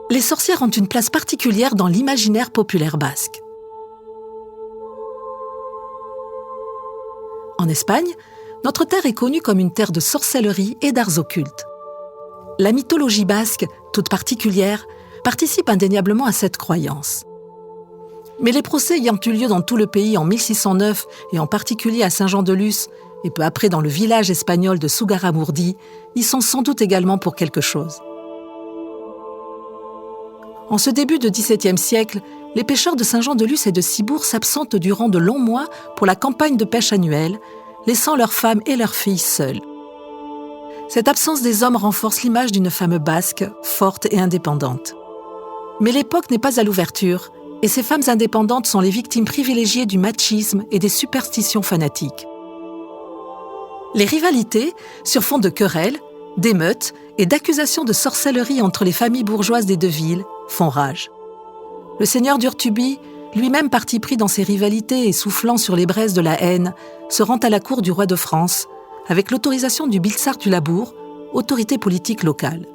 Les sorcières ont une place particulière dans l'imaginaire populaire basque. En Espagne, notre terre est connue comme une terre de sorcellerie et d'arts occultes. La mythologie basque, toute particulière, participe indéniablement à cette croyance. Mais les procès ayant eu lieu dans tout le pays en 1609 et en particulier à Saint-Jean-de-Luz et peu après dans le village espagnol de Zugarramurdi y sont sans doute également pour quelque chose. En ce début de XVIIe siècle, les pêcheurs de Saint-Jean-de-Luz et de Ciboure s'absentent durant de longs mois pour la campagne de pêche annuelle, laissant leurs femmes et leurs filles seules. Cette absence des hommes renforce l'image d'une femme basque, forte et indépendante. Mais l'époque n'est pas à l'ouverture, et ces femmes indépendantes sont les victimes privilégiées du machisme et des superstitions fanatiques. Les rivalités, sur fond de querelles, d'émeutes et d'accusations de sorcellerie entre les familles bourgeoises des deux villes, font rage. Le seigneur d'Urtuby, lui-même parti pris dans ces rivalités et soufflant sur les braises de la haine, se rend à la cour du roi de France, avec l'autorisation du Bilsart du Labour, autorité politique locale.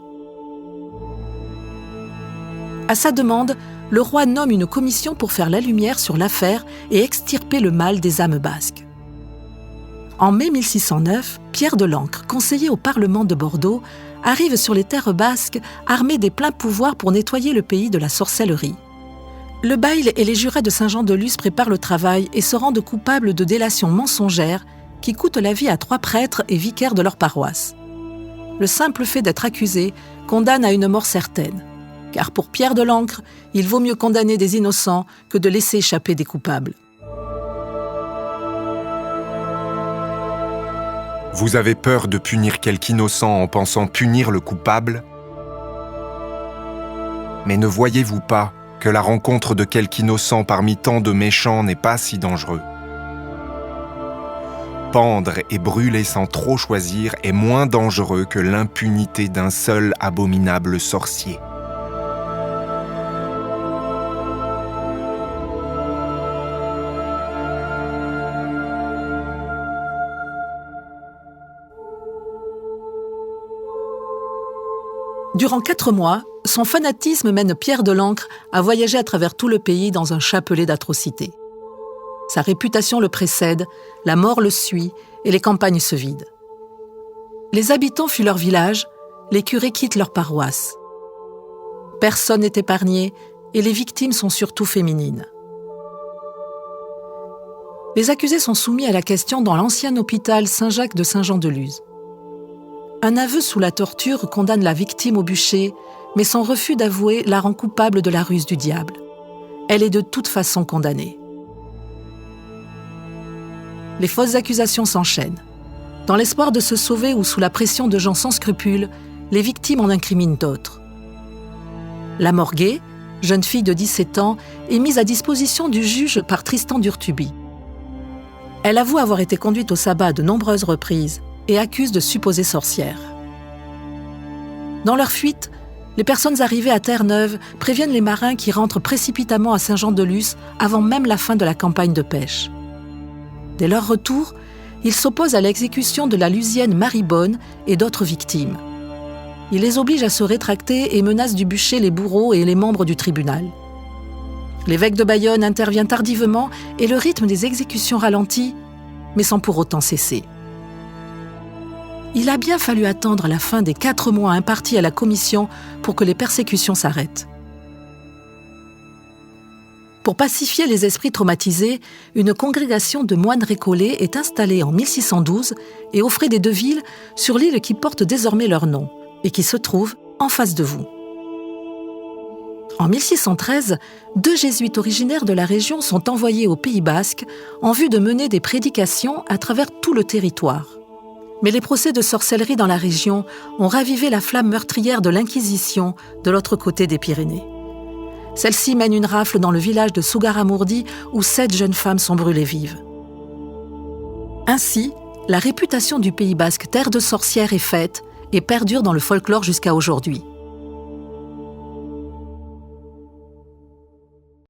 À sa demande, le roi nomme une commission pour faire la lumière sur l'affaire et extirper le mal des âmes basques. En mai 1609, Pierre de l'Ancre, conseiller au Parlement de Bordeaux, arrive sur les terres basques armé des pleins pouvoirs pour nettoyer le pays de la sorcellerie. Le bail et les jurés de Saint-Jean-de-Luz préparent le travail et se rendent coupables de délations mensongères qui coûtent la vie à 3 prêtres et vicaires de leur paroisse. Le simple fait d'être accusé condamne à une mort certaine. Car pour Pierre de l'Ancre, il vaut mieux condamner des innocents que de laisser échapper des coupables. Vous avez peur de punir quelque innocent en pensant punir le coupable? Mais ne voyez-vous pas que la rencontre de quelque innocent parmi tant de méchants n'est pas si dangereux? Pendre et brûler sans trop choisir est moins dangereux que l'impunité d'un seul abominable sorcier. Durant 4 mois, son fanatisme mène Pierre de l'Ancre à voyager à travers tout le pays dans un chapelet d'atrocités. Sa réputation le précède, la mort le suit et les campagnes se vident. Les habitants fuient leur village, les curés quittent leur paroisse. Personne n'est épargné et les victimes sont surtout féminines. Les accusés sont soumis à la question dans l'ancien hôpital Saint-Jacques de Saint-Jean-de-Luz. Un aveu sous la torture condamne la victime au bûcher, mais son refus d'avouer la rend coupable de la ruse du diable. Elle est de toute façon condamnée. Les fausses accusations s'enchaînent. Dans l'espoir de se sauver ou sous la pression de gens sans scrupules, les victimes en incriminent d'autres. La Morguet, jeune fille de 17 ans, est mise à disposition du juge par Tristan d'Urtuby. Elle avoue avoir été conduite au sabbat de nombreuses reprises et accuse de supposées sorcières. Dans leur fuite, les personnes arrivées à Terre-Neuve préviennent les marins qui rentrent précipitamment à Saint-Jean-de-Luz avant même la fin de la campagne de pêche. Dès leur retour, ils s'opposent à l'exécution de la Lusienne Marie-Bonne et d'autres victimes. Ils les obligent à se rétracter et menacent du bûcher les bourreaux et les membres du tribunal. L'évêque de Bayonne intervient tardivement et le rythme des exécutions ralentit, mais sans pour autant cesser. Il a bien fallu attendre la fin des 4 mois impartis à la commission pour que les persécutions s'arrêtent. Pour pacifier les esprits traumatisés, une congrégation de moines récollets est installée en 1612 et aux frais des deux villes sur l'île qui porte désormais leur nom et qui se trouve en face de vous. En 1613, 2 jésuites originaires de la région sont envoyés au Pays basque en vue de mener des prédications à travers tout le territoire. Mais les procès de sorcellerie dans la région ont ravivé la flamme meurtrière de l'Inquisition de l'autre côté des Pyrénées. Celle-ci mène une rafle dans le village de Zugarramurdi où 7 jeunes femmes sont brûlées vives. Ainsi, la réputation du Pays basque terre de sorcières est faite et perdure dans le folklore jusqu'à aujourd'hui.